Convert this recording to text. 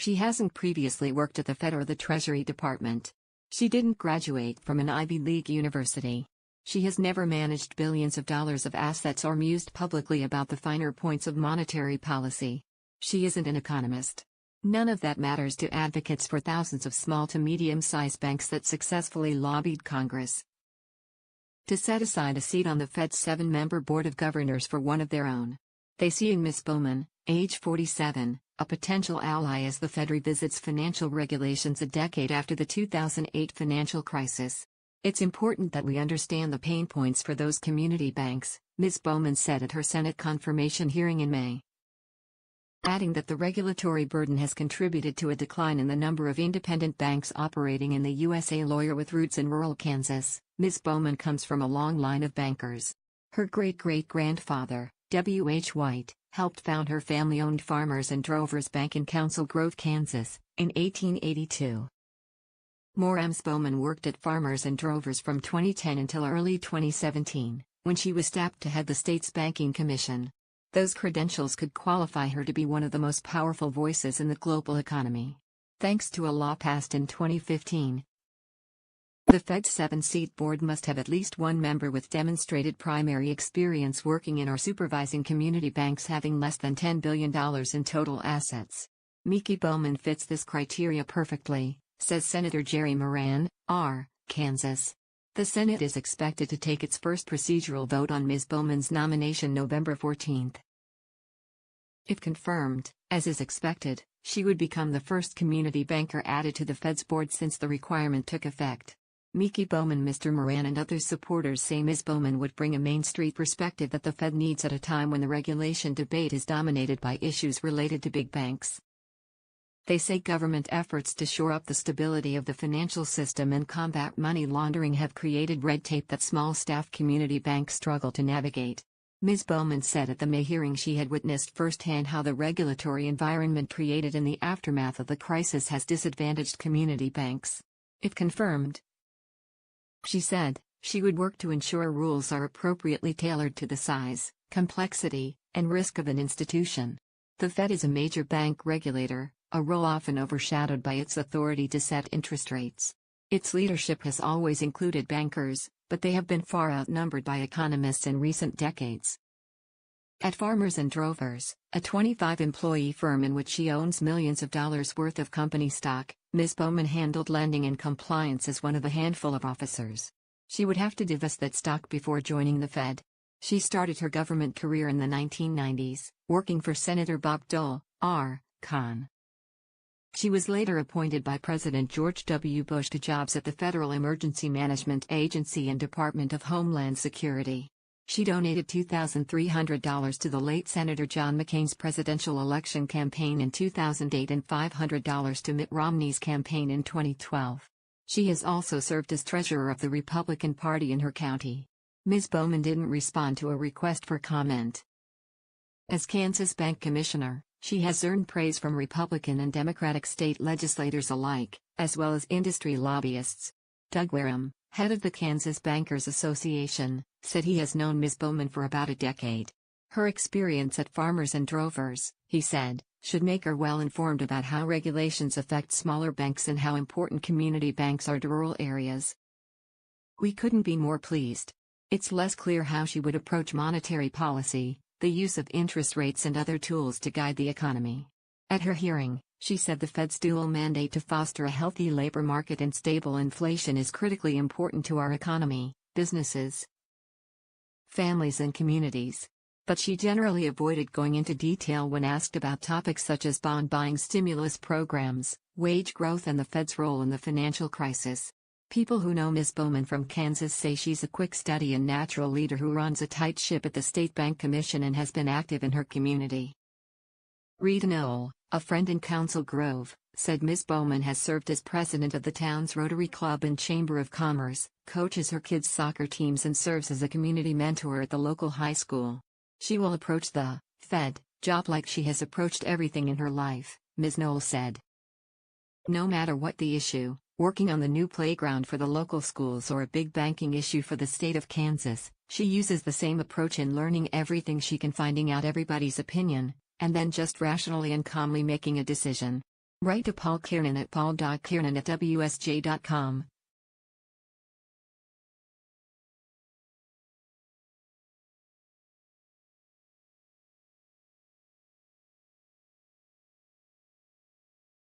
She hasn't previously worked at the Fed or the Treasury Department. She didn't graduate from an Ivy League university. She has never managed billions of dollars of assets or mused publicly about the finer points of monetary policy. She isn't an economist. None of that matters to advocates for thousands of small to medium-sized banks that successfully lobbied Congress to set aside a seat on the Fed's 7-member Board of Governors for one of their own. They see in Ms. Bowman, age 47, a potential ally as the Fed revisits financial regulations a decade after the 2008 financial crisis. "It's important that we understand the pain points for those community banks," Ms. Bowman said at her Senate confirmation hearing in May. Adding that the regulatory burden has contributed to a decline in the number of independent banks operating in the USA. Lawyer with roots in rural Kansas, Ms. Bowman comes from a long line of bankers. Her great-great-grandfather, W. H. White, helped found her family-owned Farmers and Drovers Bank in Council Grove, Kansas, in 1882. Ms. Bowman worked at Farmers and Drovers from 2010 until early 2017, when she was tapped to head the state's banking commission. Those credentials could qualify her to be one of the most powerful voices in the global economy. Thanks to a law passed in 2015, the Fed's 7-seat board must have at least one member with demonstrated primary experience working in or supervising community banks having less than $10 billion in total assets. Miki Bowman fits this criteria perfectly, says Senator Jerry Moran, R., Kansas. The Senate is expected to take its first procedural vote on Ms. Bowman's nomination November 14. If confirmed, as is expected, she would become the first community banker added to the Fed's board since the requirement took effect. Miki Bowman, Mr. Moran and other supporters say Ms. Bowman would bring a Main Street perspective that the Fed needs at a time when the regulation debate is dominated by issues related to big banks. They say government efforts to shore up the stability of the financial system and combat money laundering have created red tape that small-staff community banks struggle to navigate. Ms. Bowman said at the May hearing she had witnessed firsthand how the regulatory environment created in the aftermath of the crisis has disadvantaged community banks. If confirmed, she said, she would work to ensure rules are appropriately tailored to the size, complexity, and risk of an institution. The Fed is a major bank regulator, a role often overshadowed by its authority to set interest rates. Its leadership has always included bankers, but they have been far outnumbered by economists in recent decades. At Farmers and Drovers, a 25-employee firm in which she owns millions of dollars worth of company stock, Ms. Bowman handled lending and compliance as one of a handful of officers. She would have to divest that stock before joining the Fed. She started her government career in the 1990s, working for Senator Bob Dole, R. Con. She was later appointed by President George W. Bush to jobs at the Federal Emergency Management Agency and Department of Homeland Security. She donated $2,300 to the late Senator John McCain's presidential election campaign in 2008 and $500 to Mitt Romney's campaign in 2012. She has also served as treasurer of the Republican Party in her county. Ms. Bowman didn't respond to a request for comment. As Kansas Bank Commissioner, she has earned praise from Republican and Democratic state legislators alike, as well as industry lobbyists. Doug Wareham, head of the Kansas Bankers Association, said he has known Ms. Bowman for about a decade. Her experience at Farmers and Drovers, he said, should make her well informed about how regulations affect smaller banks and how important community banks are to rural areas. We couldn't be more pleased. It's less clear how she would approach monetary policy, the use of interest rates and other tools to guide the economy. At her hearing, she said the Fed's dual mandate to foster a healthy labor market and stable inflation is critically important to our economy, businesses, families and communities. But she generally avoided going into detail when asked about topics such as bond buying, stimulus programs, wage growth and the Fed's role in the financial crisis. People who know Ms. Bowman from Kansas say she's a quick study and natural leader who runs a tight ship at the State Bank Commission and has been active in her community. Rita Knoll, a friend in Council Grove, said Ms. Bowman has served as president of the town's Rotary Club and Chamber of Commerce, coaches her kids' soccer teams and serves as a community mentor at the local high school. She will approach the Fed job like she has approached everything in her life, Ms. Knoll said. No matter what the issue, working on the new playground for the local schools or a big banking issue for the state of Kansas, she uses the same approach in learning everything she can, finding out everybody's opinion, and then just rationally and calmly making a decision. Write to Paul Kiernan at paul.kiernan@wsj.com.